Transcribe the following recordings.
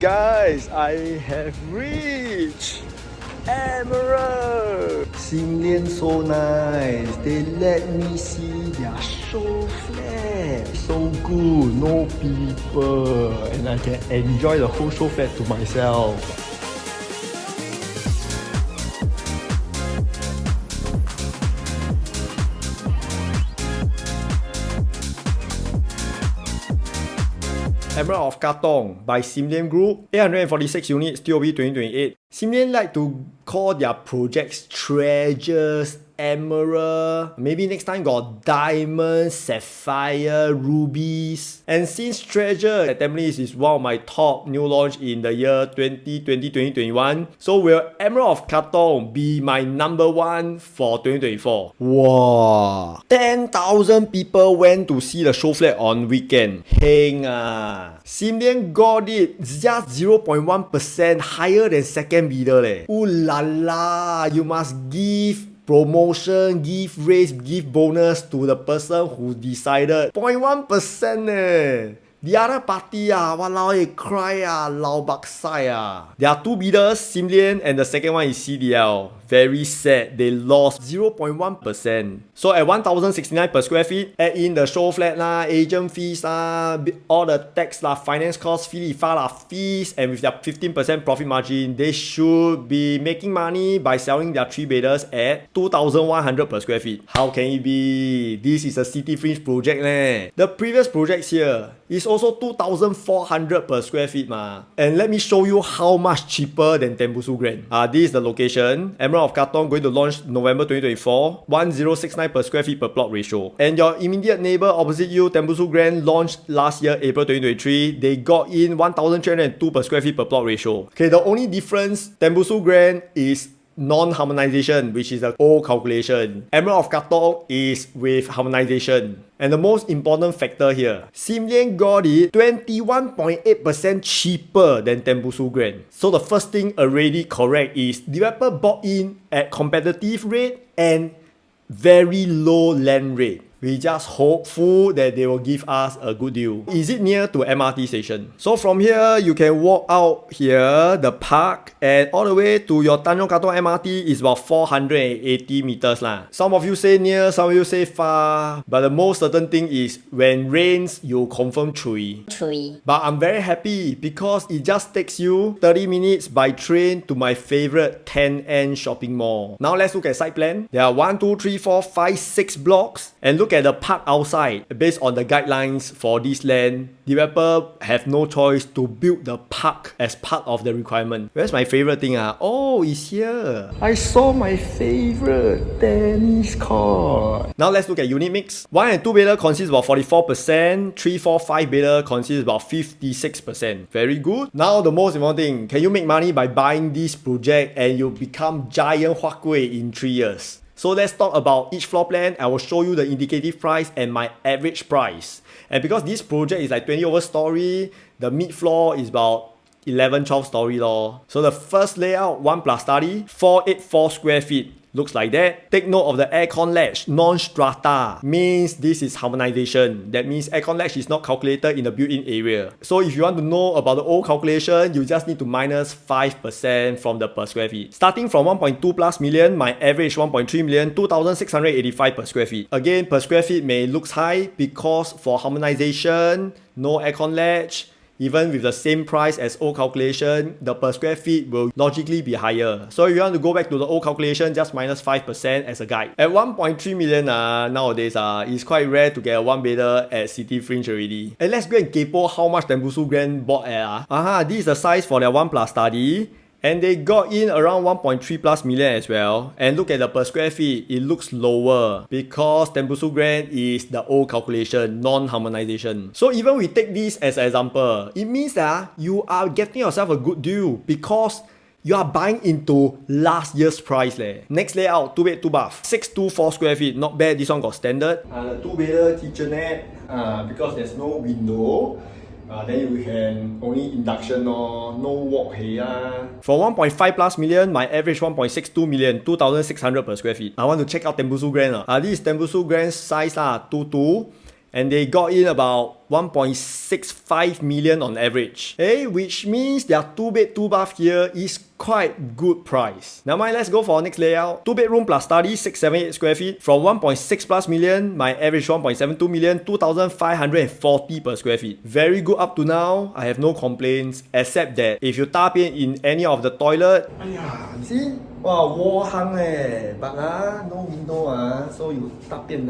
Guys, I have reached Emerald! Sim Lian so nice. They let me see their show flat. So good, no people. And I can enjoy the whole show flat to myself. Emerald of Katong by Sim Lian Group, 846 units, TOB 2028. Sim Lian like to call their projects treasures, emerald, maybe next time got diamonds, sapphire, rubies. And since treasure at Tampines is one of my top new launch in the year 2020-2021, so will Emerald of Katong be my number one for 2024? Wow! 10,000 people went to see the show flat on weekend. Heng ah! Sim Lian got it just 0.1% higher than second bidder leh. Ooh la la! You must give promotion, give raise, give bonus to the person who decided 0.1% eh. The other party walao cry lao bak sai There are two bidders, Sim Lian and the second one is CDL. Very sad, they lost 0.1%. So at 1,069 per square feet, add in the show flat agent fees all the tax finance cost fees, and with their 15% profit margin, they should be making money by selling their 3 bidders at 2,100 per square feet. How can it be? This is a city fringe project leh. The previous projects here is also 2,400 per square feet And let me show you how much cheaper than Tembusu Grand. This is the location. Emerald of Katong going to launch November 2024. 1,069 per square feet per plot ratio. And your immediate neighbor opposite you, Tembusu Grand, launched last year, April 2023. They got in 1,302 per square feet per plot ratio. Okay, the only difference, Tembusu Grand is non-harmonization, which is the old calculation. Emerald of Katong is with harmonization. And the most important factor here, Sim Lian got it 21.8% cheaper than Tembusu Grand. So the first thing already correct is developer bought in at competitive rate and very low land rate. We just hopeful that they will give us a good deal. Is it near to MRT station? So from here, you can walk out here, the park, and all the way to your Tanjong Katong MRT is about 480 meters lah. Some of you say near, some of you say far. But the most certain thing is when rains, you confirm chui. But I'm very happy because it just takes you 30 minutes by train to my favorite 10N shopping mall. Now let's look at site plan. There are 1, 2, 3, 4, 5, 6 blocks. And look at the park outside. Based on the guidelines for this land, developer have no choice to build the park as part of the requirement. Where's my favorite thing? Oh, it's here. I saw my favorite tennis court. Now let's look at unit mix. 1 and 2 bedder consists about 44%. 3, 4, 5 bedder consists about 56%. Very good. Now the most important thing, can you make money by buying this project and you become giant Huat Kueh in 3 years? So let's talk about each floor plan. I will show you the indicative price and my average price. And because this project is like 20 over story, the mid floor is about 11-12 story lor. So the first layout, 1 plus study, 484 square feet. Looks like that. Take note of the aircon latch, non-strata. Means this is harmonization. That means aircon latch is not calculated in the built-in area. So if you want to know about the old calculation, you just need to minus 5% from the per square feet. Starting from 1.2 plus million, my average 1.3 million, 2,685 per square feet. Again, per square feet may looks high because for harmonization, no aircon latch, even with the same price as old calculation, the per square feet will logically be higher. So if you want to go back to the old calculation, just minus 5% as a guide. At 1.3 million nowadays, it's quite rare to get a 1 bedder at City Fringe already. And let's go and kepo how much Tembusu Grand bought at. This is the size for their 1 plus study. And they got in around 1.3 plus million as well. And look at the per square feet, it looks lower because Tembusu Grand is the old calculation, non-harmonization. So even we take this as an example, it means that you are getting yourself a good deal because you are buying into last year's price leh. Next layout, 2 bed, 2 bath. 624 square feet, not bad. This one got standard. The 2 bedder kitchenette, because there's no window. Then you can only induction no walk here. For 1.5 plus million, my average 1.62 million, 2,600 per square feet. I want to check out Tembusu Grand. This is Tembusu Grand size 2.2. And they got in about 1.65 million on average. Which means their 2-bed 2-bath here is quite good price. Now let's go for our next layout. 2-bedroom plus study, 678 square feet. From 1.6 plus million, my average 1.72 million, 2,540 per square feet. Very good up to now. I have no complaints, except that if you tap in any of the toilet, you see? Wow, wall hung but no window so you tap in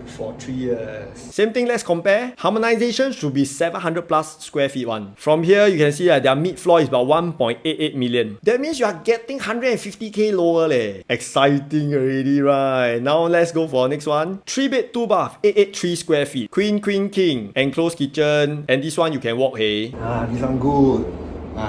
for 3 years. Same thing, let's compare. Harmonization should be 700 plus square feet one. From here, you can see that their mid floor is about 1.88 million. That means you are getting 150k lower Exciting already, right? Now let's go for next one. 3-bed 2-bath, 883 square feet. Queen, king, enclosed kitchen, and this one you can walk, this one good.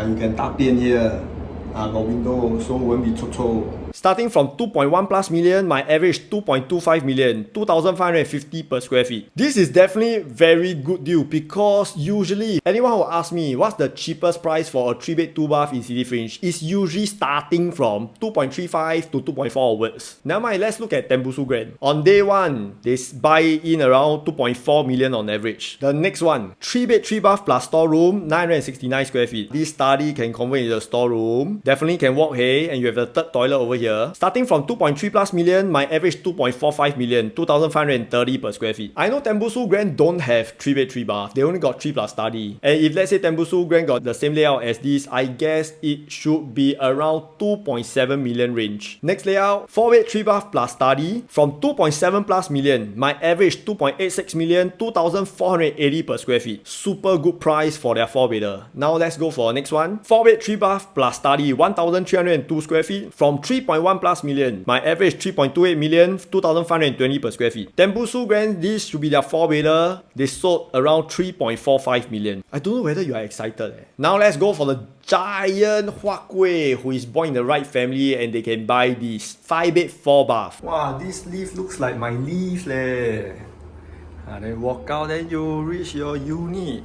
You can tap in here. Got window, so won't be chou. Starting from 2.1 plus million, my average 2.25 million, 2,550 per square feet. This is definitely very good deal because usually anyone who asks me what's the cheapest price for a 3-bed 2-bath in City Fringe is usually starting from 2.35 to 2.4 onwards. Now let's look at Tembusu Grand. On day 1, they buy in around 2.4 million on average. The next one, 3-bed 3-bath plus storeroom, 969 square feet. This study can convert into a storeroom. Definitely can walk and you have the third toilet over here. Starting from 2.3 plus million, my average 2.45 million, 2,530 per square feet. I know Tembusu Grand don't have 3-bed 3-bath. They only got 3 plus study. And if let's say Tembusu Grand got the same layout as this, I guess it should be around 2.7 million range. Next layout, 4-bed 3-bath plus study. From 2.7 plus million, my average 2.86 million, 2,480 per square feet. Super good price for their 4-bedder. Now let's go for next one. 4-bed 3-bath plus study, 1,302 square feet. From 3.1 plus million, my average 3.28 million, 2,520 per square feet. Tembusu Grand, this should be their 4-bedder. They sold around 3.45 million. I don't know whether you are excited. Now let's go for the giant Huakui who is born in the right family and they can buy this 5-bed 4-bath. Wow, this leaf looks like my leaf then walk out, then you reach your unit.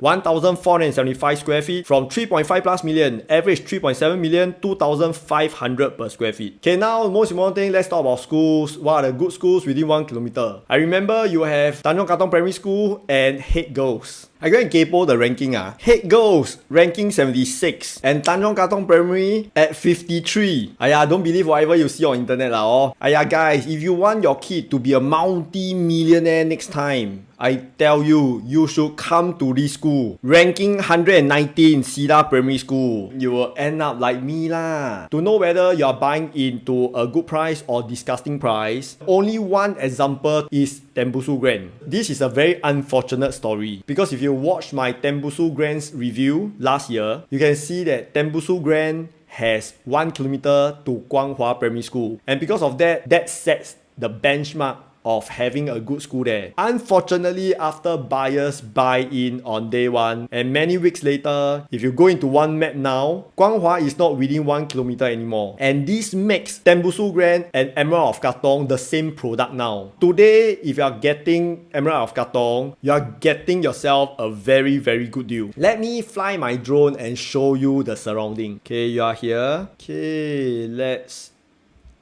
1,475 square feet from 3.5 plus million, average 3.7 million, 2,500 per square feet. Okay, now most important thing, let's talk about schools. What are the good schools within 1 kilometer? I remember you have Tanjong Katong Primary School and Head Girls. I go and capo the ranking. Head Girls ranking 76 and Tanjong Katong Primary at 53. Don't believe whatever you see on internet guys, if you want your kid to be a multi-millionaire next time, I tell you, you should come to this school. Ranking 119, Cedar Primary School. You will end up like me To know whether you are buying into a good price or disgusting price, only one example is Tembusu Grand. This is a very unfortunate story because if you watch my Tembusu Grand's review last year, you can see that Tembusu Grand has 1 kilometer to Guanghua Primary School. And because of that, that sets the benchmark of having a good school there. Unfortunately, after buyers buy in on day 1 and many weeks later, if you go into one map now, Guanghua is not within 1 kilometer anymore. And this makes Tembusu Grand and Emerald of Katong the same product now. Today, if you are getting Emerald of Katong, you are getting yourself a very, very good deal. Let me fly my drone and show you the surrounding. Okay, you are here. Okay, let's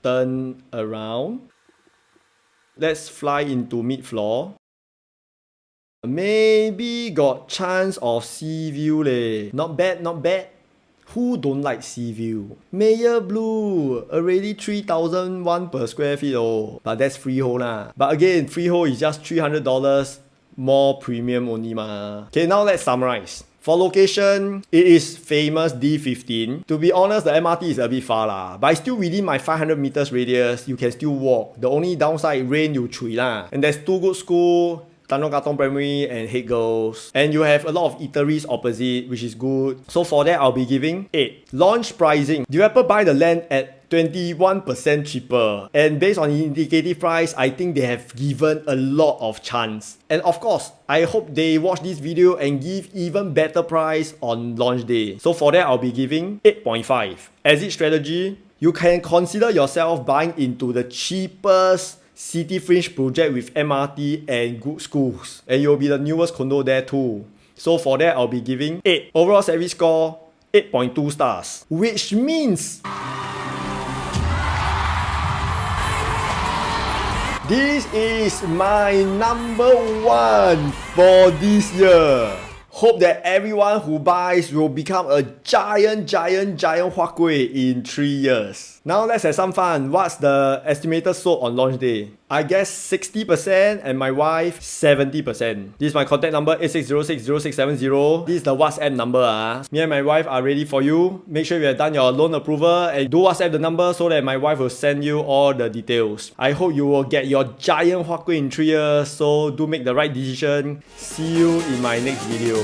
turn around. Let's fly into mid-floor. Maybe got chance of sea view Not bad, not bad. Who don't like sea view? Mayor Blue, already 3,001 per square feet But that's freehold But again, freehold is just $300 more premium only Okay, now let's summarize. For location, it is famous D15. To be honest, the MRT is a bit far but it's still within my 500 meters radius. You can still walk. The only downside, rain you chui And there's 2 good schools, Tanjong Katong Primary and Head Girls. And you have a lot of eateries opposite, which is good. So for that, I'll be giving 8. Launch pricing. Developer buy the land at 21% cheaper. And based on the indicative price, I think they have given a lot of chance. And of course, I hope they watch this video and give even better price on launch day. So for that, I'll be giving 8.5. Exit strategy. You can consider yourself buying into the cheapest City Fringe project with MRT and good schools. And you'll be the newest condo there too. So for that, I'll be giving 8. Overall service score, 8.2 stars. Which means This is my number one for this year. Hope that everyone who buys will become a giant Hua Kueh in 3 years. Now let's have some fun. What's the estimated sold on launch day? I guess 60% and my wife 70%. This is my contact number 86060670. This is the WhatsApp number. Me and my wife are ready for you. Make sure you have done your loan approval and do WhatsApp the number so that my wife will send you all the details. I hope you will get your giant Hua Kueh in 3 years. So do make the right decision. See you in my next video.